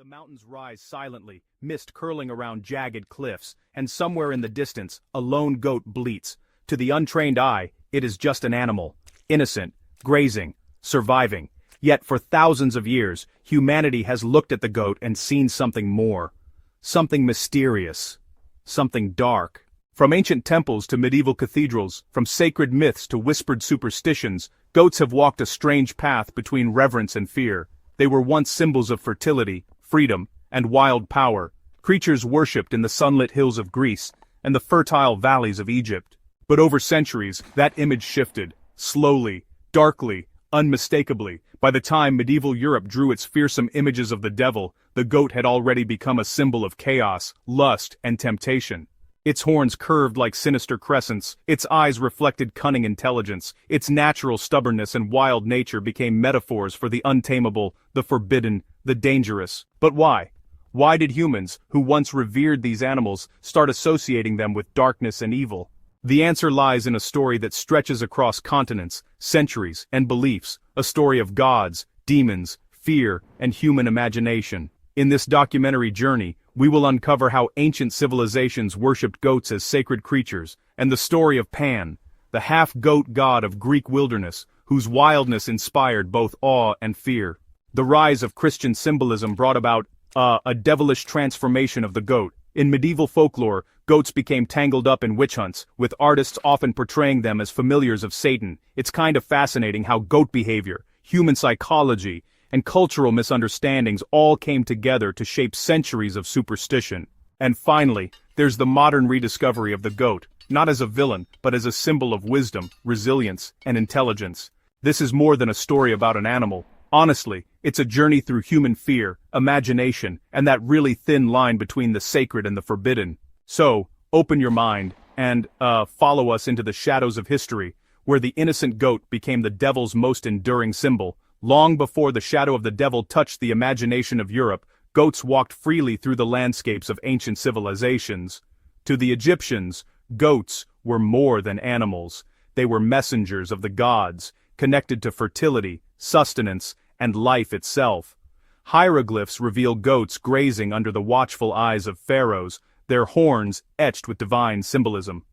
The mountains rise silently, mist curling around jagged cliffs, and somewhere in the distance, a lone goat bleats. To the untrained eye, it is just an animal, innocent, grazing, surviving. Yet for thousands of years, humanity has looked at the goat and seen something more. Something mysterious. Something dark. From ancient temples to medieval cathedrals, from sacred myths to whispered superstitions, goats have walked a strange path between reverence and fear. They were once symbols of fertility, freedom, and wild power, creatures worshipped in the sunlit hills of Greece and the fertile valleys of Egypt. But over centuries, that image shifted, slowly, darkly, unmistakably. By the time medieval Europe drew its fearsome images of the devil, the goat had already become a symbol of chaos, lust, and temptation. Its horns curved like sinister crescents, its eyes reflected cunning intelligence, its natural stubbornness and wild nature became metaphors for the untamable, the forbidden, the dangerous. But why? Why did humans, who once revered these animals, start associating them with darkness and evil? The answer lies in a story that stretches across continents, centuries, and beliefs, a story of gods, demons, fear, and human imagination. In this documentary journey, we will uncover how ancient civilizations worshipped goats as sacred creatures, and the story of Pan, the half-goat god of Greek wilderness, whose wildness inspired both awe and fear. The rise of Christian symbolism brought about a devilish transformation of the goat. In medieval folklore, goats became tangled up in witch hunts, with artists often portraying them as familiars of Satan. It's kind of fascinating how goat behavior, human psychology, and cultural misunderstandings all came together to shape centuries of superstition. And finally, there's the modern rediscovery of the goat, not as a villain, but as a symbol of wisdom, resilience, and intelligence. This is more than a story about an animal. Honestly, it's a journey through human fear, imagination, and that really thin line between the sacred and the forbidden. So, open your mind, and, follow us into the shadows of history, where the innocent goat became the devil's most enduring symbol. Long before the shadow of the devil touched the imagination of Europe, goats walked freely through the landscapes of ancient civilizations. To the Egyptians, goats were more than animals. They were messengers of the gods, connected to fertility, sustenance, and life itself. Hieroglyphs reveal goats grazing under the watchful eyes of pharaohs, their horns etched with divine symbolism.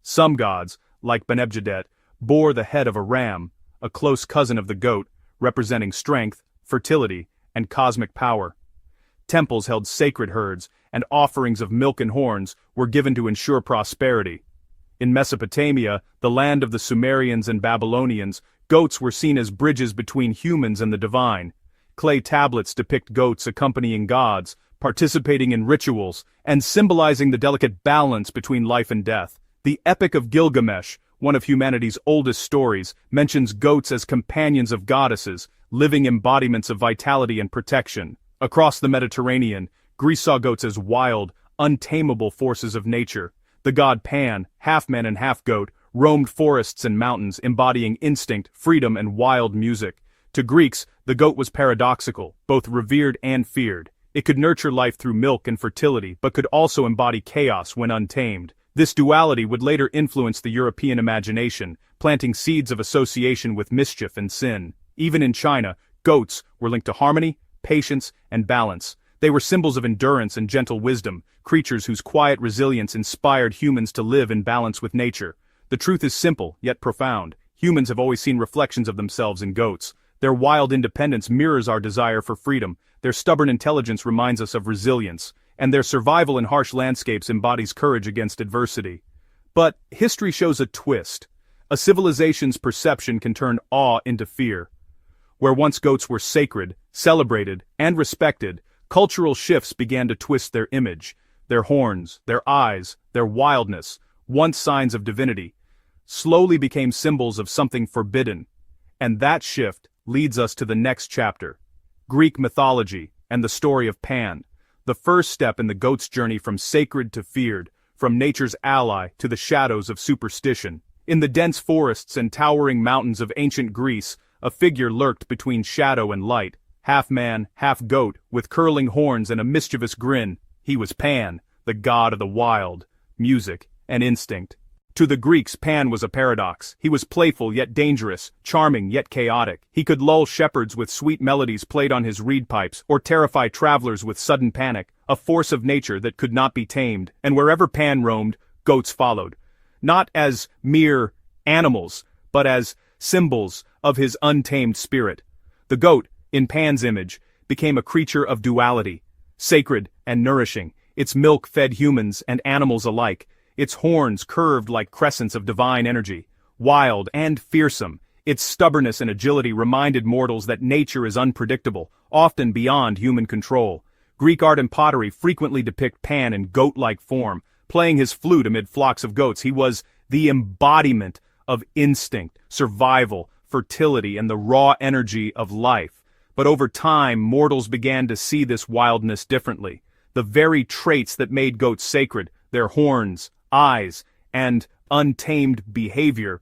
Some gods, like Benebjedet, bore the head of a ram, a close cousin of the goat, representing strength, fertility, and cosmic power. Temples held sacred herds, and offerings of milk and horns were given to ensure prosperity. In Mesopotamia, the land of the Sumerians and Babylonians, goats were seen as bridges between humans and the divine. Clay tablets depict goats accompanying gods, participating in rituals, and symbolizing the delicate balance between life and death. The Epic of Gilgamesh, one of humanity's oldest stories, mentions goats as companions of goddesses, living embodiments of vitality and protection. Across the Mediterranean, Greece saw goats as wild, untamable forces of nature. The god Pan, half man and half goat, roamed forests and mountains, embodying instinct, freedom, and wild music. To Greeks, the goat was paradoxical, both revered and feared. It could nurture life through milk and fertility, but could also embody chaos when untamed. This duality would later influence the European imagination, planting seeds of association with mischief and sin. Even in China, goats were linked to harmony, patience, and balance. They were symbols of endurance and gentle wisdom, creatures whose quiet resilience inspired humans to live in balance with nature. The truth is simple, yet profound. Humans have always seen reflections of themselves in goats. Their wild independence mirrors our desire for freedom, their stubborn intelligence reminds us of resilience, and their survival in harsh landscapes embodies courage against adversity. But history shows a twist. A civilization's perception can turn awe into fear. Where once goats were sacred, celebrated, and respected, cultural shifts began to twist their image. Their horns, their eyes, their wildness, once signs of divinity, slowly became symbols of something forbidden. And that shift leads us to the next chapter, Greek mythology and the story of Pan. The first step in the goat's journey from sacred to feared, from nature's ally to the shadows of superstition. In the dense forests and towering mountains of ancient Greece, a figure lurked between shadow and light, half man, half goat, with curling horns and a mischievous grin. He was Pan, the god of the wild, music, and instinct. To the Greeks, Pan was a paradox. He was playful yet dangerous, charming yet chaotic. He could lull shepherds with sweet melodies played on his reed pipes, or terrify travelers with sudden panic, a force of nature that could not be tamed, and wherever Pan roamed, goats followed. Not as mere animals, but as symbols of his untamed spirit. The goat, in Pan's image, became a creature of duality, sacred and nourishing. Its milk fed humans and animals alike. Its horns curved like crescents of divine energy. Wild and fearsome, its stubbornness and agility reminded mortals that nature is unpredictable, often beyond human control. Greek art and pottery frequently depict Pan in goat-like form, playing his flute amid flocks of goats. He was the embodiment of instinct, survival, fertility, and the raw energy of life. But over time, mortals began to see this wildness differently. The very traits that made goats sacred, their horns, eyes, and untamed behavior,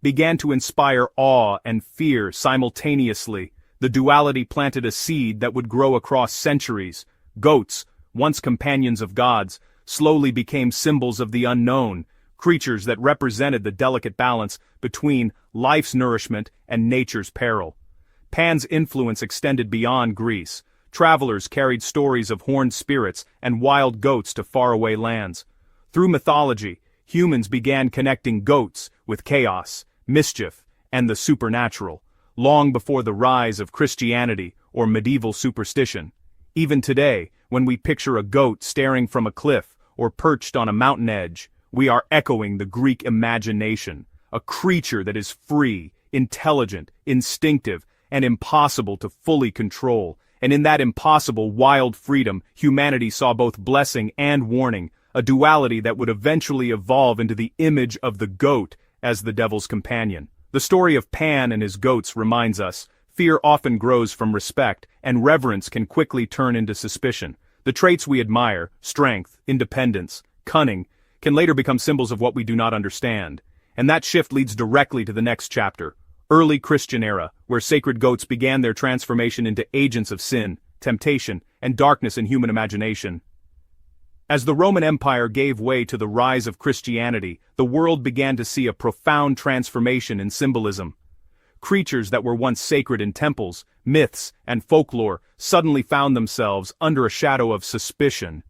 began to inspire awe and fear simultaneously. The duality planted a seed that would grow across centuries. Goats, once companions of gods, slowly became symbols of the unknown, creatures that represented the delicate balance between life's nourishment and nature's peril. Pan's influence extended beyond Greece. Travelers carried stories of horned spirits and wild goats to faraway lands. Through mythology, humans began connecting goats with chaos, mischief, and the supernatural, long before the rise of Christianity or medieval superstition. Even today, when we picture a goat staring from a cliff or perched on a mountain edge, we are echoing the Greek imagination, a creature that is free, intelligent, instinctive, and impossible to fully control. And in that impossible, wild freedom, humanity saw both blessing and warning, a duality that would eventually evolve into the image of the goat as the devil's companion. The story of Pan and his goats reminds us, fear often grows from respect, and reverence can quickly turn into suspicion. The traits we admire, strength, independence, cunning, can later become symbols of what we do not understand. And that shift leads directly to the next chapter. Early Christian era, where sacred goats began their transformation into agents of sin, temptation, and darkness in human imagination. As the Roman Empire gave way to the rise of Christianity, the world began to see a profound transformation in symbolism. Creatures that were once sacred in temples, myths, and folklore suddenly found themselves under a shadow of suspicion.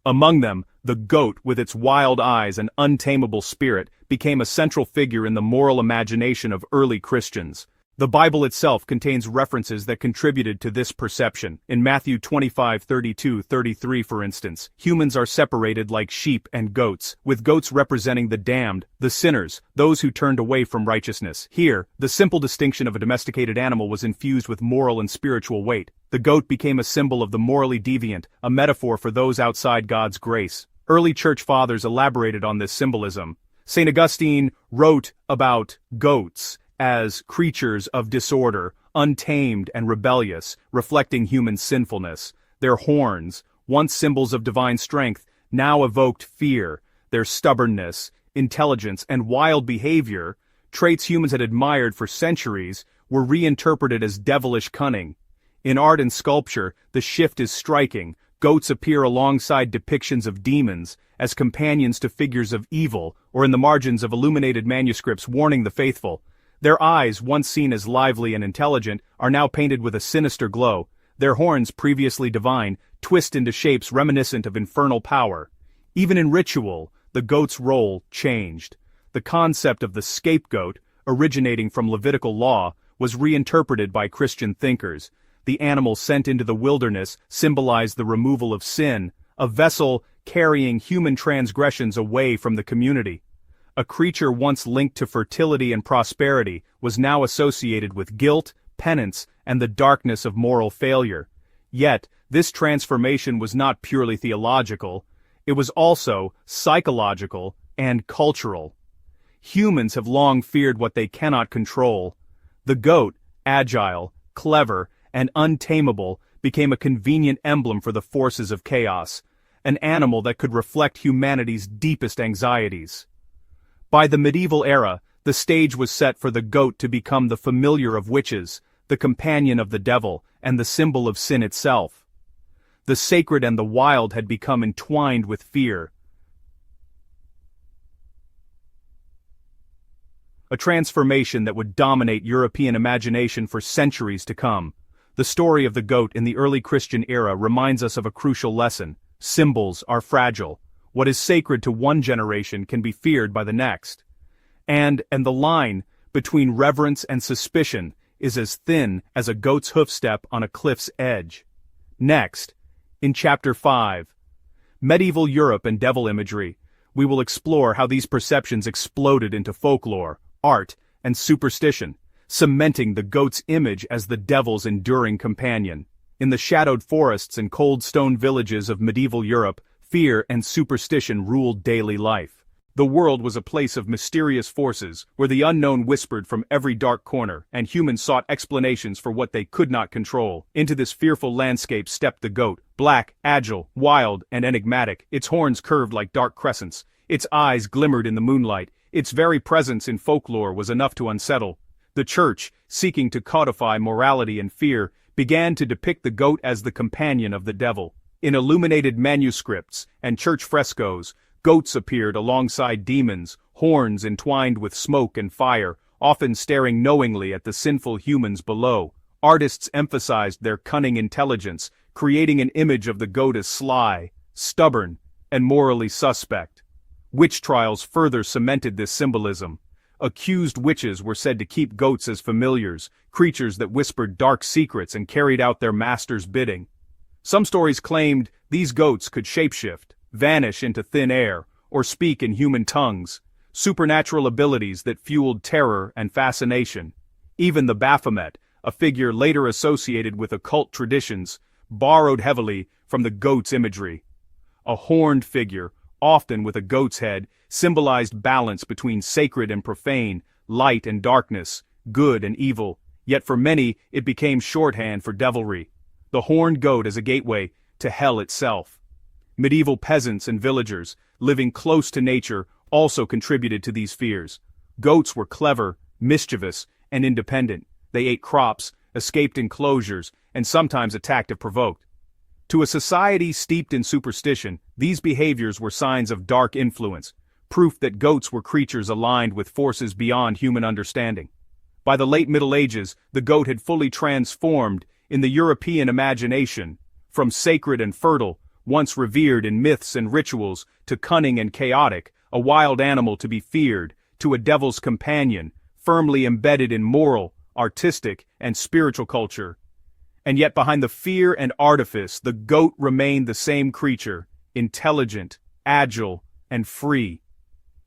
Among them, the goat, with its wild eyes and untamable spirit, became a central figure in the moral imagination of early Christians. The Bible itself contains references that contributed to this perception. In Matthew 25:32-33, for instance, humans are separated like sheep and goats, with goats representing the damned, the sinners, those who turned away from righteousness. Here, the simple distinction of a domesticated animal was infused with moral and spiritual weight. The goat became a symbol of the morally deviant, a metaphor for those outside God's grace. Early church fathers elaborated on this symbolism. St. Augustine wrote about goats as creatures of disorder, untamed and rebellious, reflecting human sinfulness. Their horns, once symbols of divine strength, now evoked fear. Their stubbornness, intelligence, and wild behavior, traits humans had admired for centuries, were reinterpreted as devilish cunning. In art and sculpture, the shift is striking. Goats appear alongside depictions of demons, as companions to figures of evil, or in the margins of illuminated manuscripts warning the faithful. Their eyes, once seen as lively and intelligent, are now painted with a sinister glow. Their horns, previously divine, twist into shapes reminiscent of infernal power. Even in ritual, the goat's role changed. The concept of the scapegoat, originating from Levitical law, was reinterpreted by Christian thinkers. The animal sent into the wilderness symbolized the removal of sin, a vessel carrying human transgressions away from the community. A creature once linked to fertility and prosperity was now associated with guilt, penance, and the darkness of moral failure. Yet, this transformation was not purely theological. It was also psychological and cultural. Humans have long feared what they cannot control. The goat, agile, clever, and untamable, became a convenient emblem for the forces of chaos, an animal that could reflect humanity's deepest anxieties. By the medieval era, the stage was set for the goat to become the familiar of witches, the companion of the devil, and the symbol of sin itself. The sacred and the wild had become entwined with fear. a transformation that would dominate European imagination for centuries to come. The story of the goat in the early Christian era reminds us of a crucial lesson. Symbols are fragile. What is sacred to one generation can be feared by the next. And the line between reverence and suspicion is as thin as a goat's hoofstep on a cliff's edge. Next, in Chapter 5, Medieval Europe and Devil Imagery, we will explore how these perceptions exploded into folklore, art, and superstition, cementing the goat's image as the devil's enduring companion. In the shadowed forests and cold stone villages of medieval Europe, fear and superstition ruled daily life. The world was a place of mysterious forces, where the unknown whispered from every dark corner, and humans sought explanations for what they could not control. Into this fearful landscape stepped the goat, black, agile, wild, and enigmatic, its horns curved like dark crescents, its eyes glimmered in the moonlight. Its very presence in folklore was enough to unsettle. The church, seeking to codify morality and fear, began to depict the goat as the companion of the devil. In illuminated manuscripts and church frescoes, goats appeared alongside demons, horns entwined with smoke and fire, often staring knowingly at the sinful humans below. Artists emphasized their cunning intelligence, creating an image of the goat as sly, stubborn, and morally suspect. Witch trials further cemented this symbolism. Accused witches were said to keep goats as familiars, creatures that whispered dark secrets and carried out their master's bidding. Some stories claimed these goats could shapeshift, vanish into thin air, or speak in human tongues, supernatural abilities that fueled terror and fascination. Even the Baphomet, a figure later associated with occult traditions, borrowed heavily from the goat's imagery. A horned figure, often with a goat's head, symbolized balance between sacred and profane, light and darkness, good and evil, yet for many it became shorthand for devilry. The horned goat as a gateway to hell itself. Medieval peasants and villagers, living close to nature, also contributed to these fears. Goats were clever, mischievous, and independent. They ate crops, escaped enclosures, and sometimes attacked if provoked. To a society steeped in superstition, these behaviors were signs of dark influence, proof that goats were creatures aligned with forces beyond human understanding. By the late Middle Ages, the goat had fully transformed in the European imagination, from sacred and fertile, once revered in myths and rituals, to cunning and chaotic, a wild animal to be feared, to a devil's companion, firmly embedded in moral, artistic, and spiritual culture. And yet behind the fear and artifice, the goat remained the same creature, intelligent, agile, and free.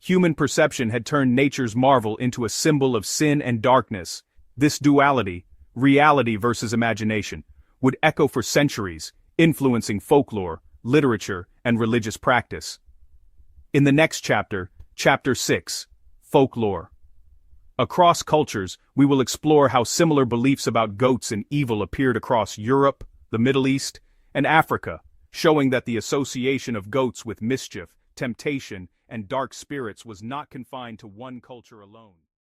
Human perception had turned nature's marvel into a symbol of sin and darkness. This duality, reality versus imagination, would echo for centuries, influencing folklore, literature, and religious practice. In the next chapter, Chapter 6, Folklore. Across cultures, we will explore how similar beliefs about goats and evil appeared across Europe, the Middle East, and Africa, showing that the association of goats with mischief, temptation, and dark spirits was not confined to one culture alone.